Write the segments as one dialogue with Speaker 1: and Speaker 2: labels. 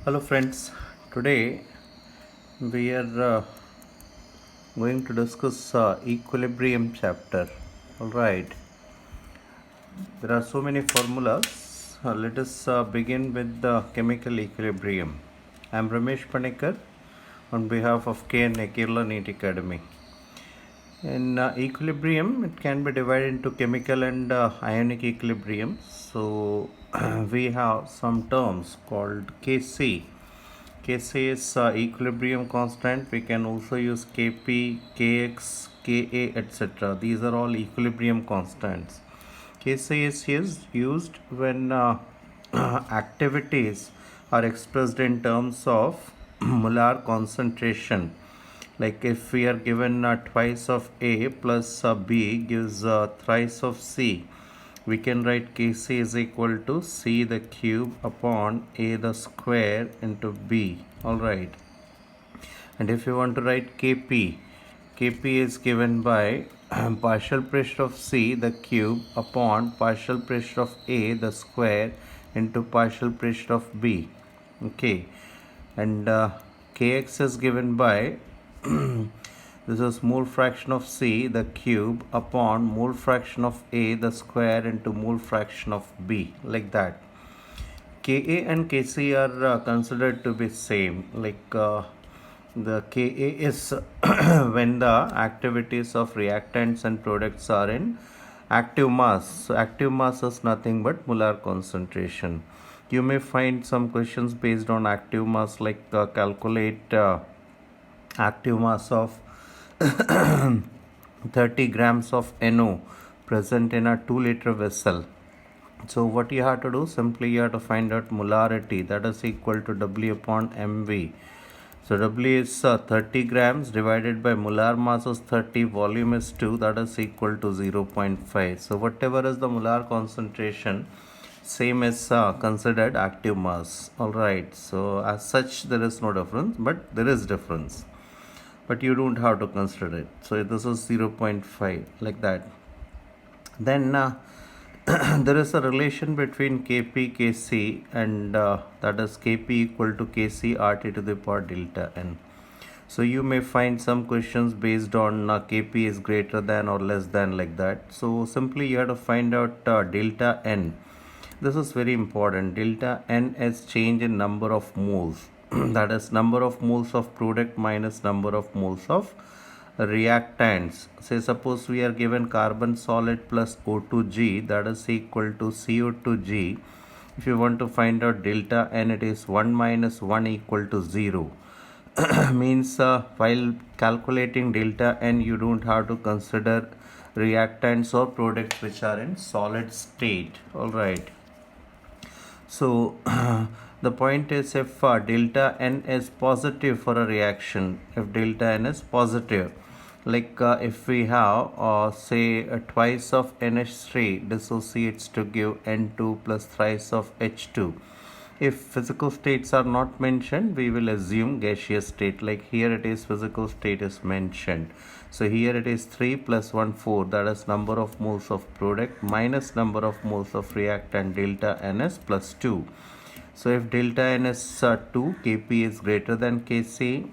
Speaker 1: Hello friends, today we are going to discuss equilibrium chapter. Alright, there are so many formulas. Let us begin with the chemical equilibrium. I am Ramesh Panikar on behalf of KNA Kerala NEET Academy. In equilibrium, it can be divided into chemical and ionic equilibrium. So we have some terms called Kc. Kc is equilibrium constant. We can also use Kp, Kx, Ka, etc. These are all equilibrium constants. Kc is used when activities are expressed in terms of molar concentration. Like if we are given twice of A plus B gives thrice of C, we can write Kc is equal to C the cube upon A the square into B. Alright. And if you want to write Kp is given by partial pressure of C the cube upon partial pressure of A the square into partial pressure of B. Okay. And Kx is given by this is mole fraction of C the cube upon mole fraction of A the square into mole fraction of B, like that. Ka and Kc are considered to be same. Like the Ka is when the activities of reactants and products are in active mass. So active mass is nothing but molar concentration. You may find some questions based on active mass, like calculate active mass of 30 grams of NO present in a 2-liter vessel. So what you have to do, simply you have to find out molarity, that is equal to W upon MV. So W is 30 grams divided by molar mass is 30, volume is 2, that is equal to 0.5. So whatever is the molar concentration, same is considered active mass. Alright, so as such there is no difference, but there is difference. But you don't have to consider it. So this is 0.5, like that. Then there is a relation between Kp, Kc, and that is Kp equal to Kc RT to the power delta n. So you may find some questions based on Kp is greater than or less than, like that. So simply you have to find out delta n. This is very important. Delta n is change in number of moles. That is number of moles of product minus number of moles of reactants. Say suppose we are given carbon solid plus O2G, that is equal to CO2G. If you want to find out delta n, it is 1 minus 1 equal to 0. Means while calculating delta n, you don't have to consider reactants or products which are in solid state. Alright. So the point is, if delta n is positive for a reaction, if delta n is positive, like if we have say twice of NH3 dissociates to give N2 plus thrice of H2. If physical states are not mentioned, we will assume gaseous state. Like here it is physical state is mentioned. So here it is 3 plus 1 4, that is number of moles of product minus number of moles of reactant, delta n is plus 2. So if delta n is 2, Kp is greater than Kc.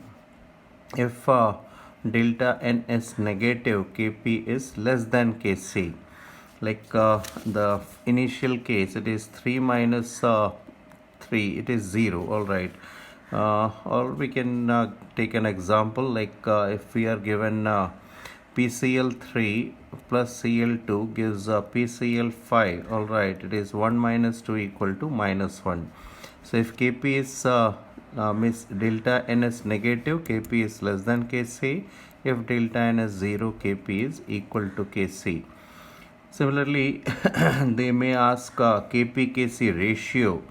Speaker 1: If delta n is negative, Kp is less than Kc. Like the initial case, it is 3 minus 3, it is 0. Alright. Or we can take an example, like if we are given PCl3 plus Cl2 gives PCl5. Alright, it is 1 minus 2 equal to minus 1. So if Kp is means delta n is negative, Kp is less than Kc. If delta n is 0, Kp is equal to Kc. Similarly, they may ask Kp-Kc ratio.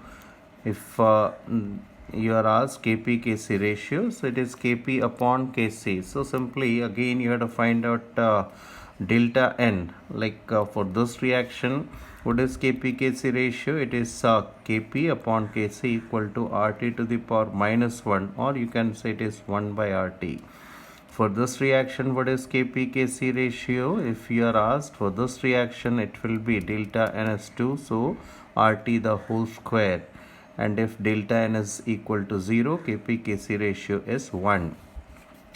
Speaker 1: If you are asked Kp-Kc ratio, so it is Kp upon Kc. So simply again you have to find out delta n. Like for this reaction, what is Kp-Kc ratio? It is Kp upon Kc equal to Rt to the power minus 1, or you can say it is 1 by Rt. For this reaction, what is Kp-Kc ratio? If you are asked for this reaction, it will be delta n is 2, so Rt the whole square. and if delta n is equal to 0, Kp Kc ratio is 1.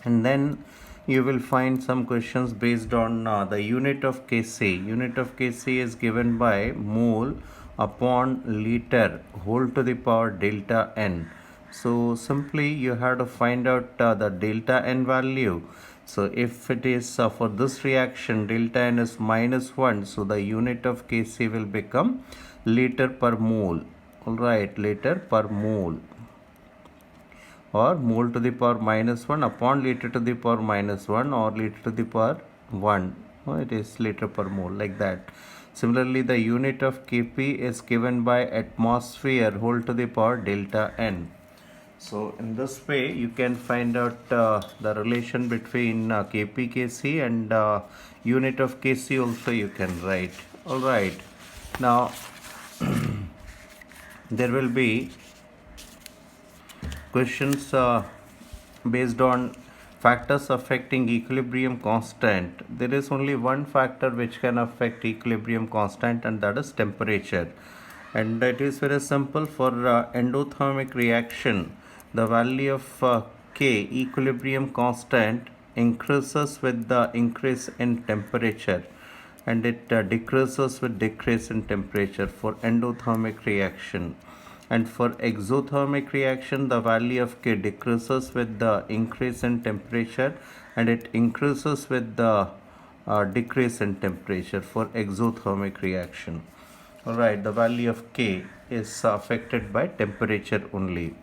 Speaker 1: And then you will find some questions based on the unit of Kc. Unit of Kc is given by mole upon liter whole to the power delta n. So simply you have to find out the delta n value. So if it is for this reaction delta n is -1, so the unit of Kc will become liter per mole. Alright, liter per mole, or mole to the power -1 upon liter to the power -1 or liter to the power 1. It is liter per mole, like that. Similarly, the unit of Kp is given by atmosphere whole to the power delta n. So in this way you can find out the relation between Kp Kc and unit of Kc also you can write. Alright, now there will be questions based on factors affecting equilibrium constant. There is only one factor which can affect equilibrium constant, and that is temperature. And it is very simple. For endothermic reaction, the value of K, equilibrium constant, increases with the increase in temperature, and it decreases with decrease in temperature for endothermic reaction. And for exothermic reaction, the value of K decreases with the increase in temperature, and it increases with the decrease in temperature for exothermic reaction. Alright, the value of K is affected by temperature only.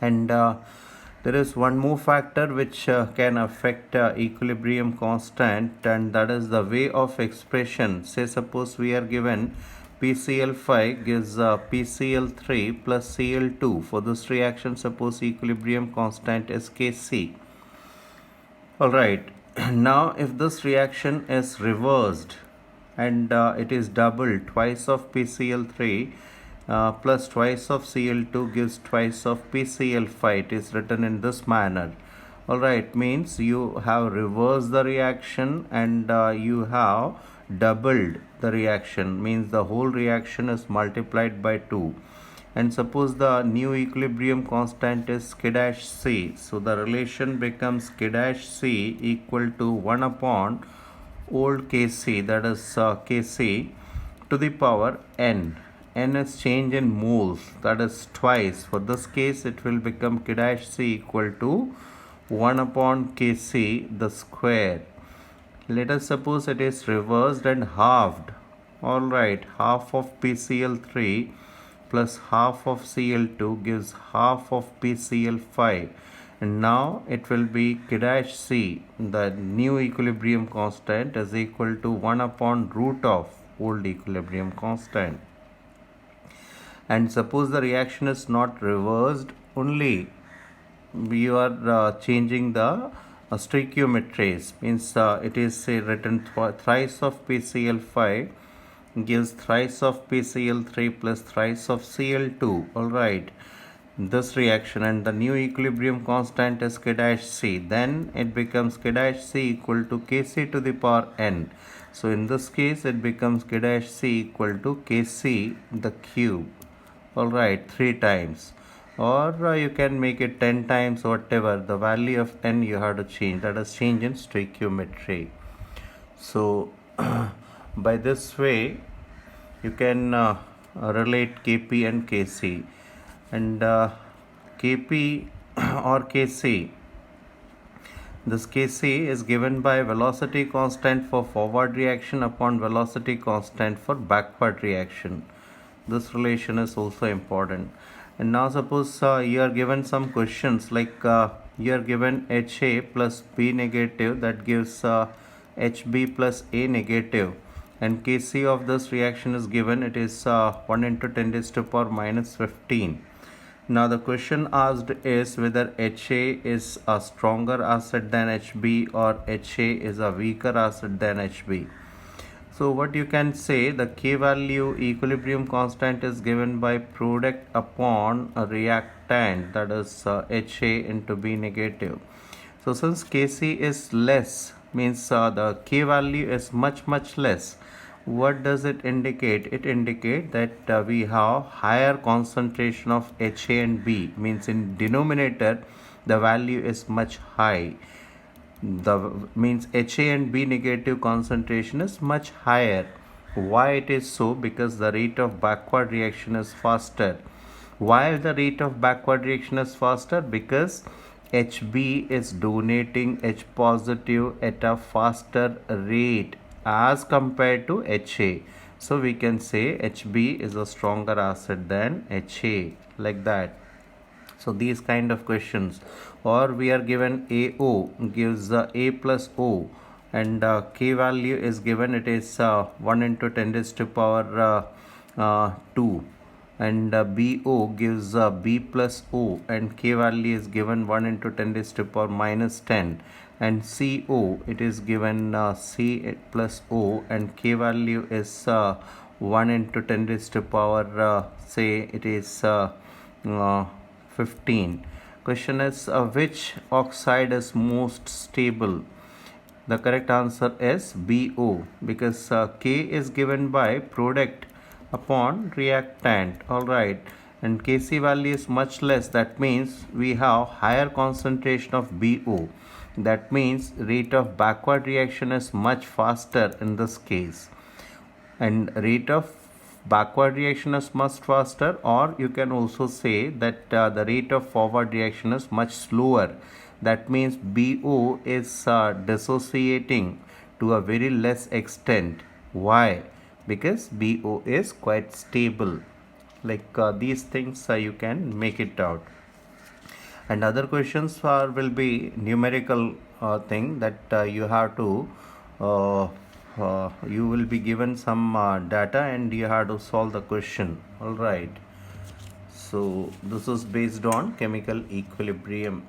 Speaker 1: And there is one more factor which can affect equilibrium constant, and that is the way of expression. Say suppose we are given PCl5 gives PCl3 plus Cl2. For this reaction, suppose equilibrium constant is Kc. Alright, now if this reaction is reversed and it is doubled, twice of PCl3 plus twice of Cl2 gives twice of PCl5. It is written in this manner. Alright, means you have reversed the reaction and you have doubled the reaction, means the whole reaction is multiplied by 2. And suppose the new equilibrium constant is K dash C. So the relation becomes K dash C equal to 1 upon old Kc, that is Kc to the power n. N is change in moles, that is twice. For this case it will become K dash C equal to 1 upon Kc the square. Let us suppose it is reversed and halved. Alright, half of PCl3 plus half of Cl2 gives half of PCl5. And now it will be K dash C, the new equilibrium constant, is equal to 1 upon root of old equilibrium constant. And suppose the reaction is not reversed, only you are changing the stoichiometries, means it is say written thrice of PCl5 gives thrice of PCl3 plus thrice of Cl2. Alright, this reaction, and the new equilibrium constant is K dash C. Then it becomes K dash C equal to Kc to the power n. So in this case it becomes K dash C equal to Kc the cube. Alright, 3 times. Or you can make it 10 times, whatever. The value of n you have to change, that is change in stoichiometry. So by this way you can relate Kp and Kc. And Kp or Kc, this Kc is given by velocity constant for forward reaction upon velocity constant for backward reaction. This relation is also important. And now suppose you are given some questions like you are given Ha plus B negative, that gives Hb plus A negative, and Kc of this reaction is given, it is 1 into 10 raised to power minus 15. Now the question asked is whether Ha is a stronger acid than Hb or Ha is a weaker acid than Hb. So what you can say, the K value equilibrium constant is given by product upon a reactant, that is Ha into B negative. So since Kc is less, means the K value is much less, what does it indicate? It indicates that we have higher concentration of Ha and B, means in denominator the value is much high. The means Ha and B negative concentration is much higher. Why it is so? Because the rate of backward reaction is faster. Why the rate of backward reaction is faster? Because Hb is donating H positive at a faster rate as compared to Ha. So we can say Hb is a stronger acid than Ha, like that. So these kind of questions, or we are given AO gives A plus O, and K value is given, it is 1 into 10 raised to power 2, and BO gives B plus O, and K value is given 1 into 10 raised to power minus 10, and CO it is given C plus O, and K value is 1 into 10 raised to power say it is uh, 15. Question is which oxide is most stable? The correct answer is BO, because K is given by product upon reactant. Alright, and Kc value is much less, that means we have higher concentration of BO. That means rate of backward reaction is much faster in this case, and rate of backward reaction is much faster, or you can also say that the rate of forward reaction is much slower. That means BO is dissociating to a very less extent. Why? Because BO is quite stable. Like these things you can make it out. And other questions will be numerical thing that you have to you will be given some data and you have to solve the question. All right, so this is based on chemical equilibrium.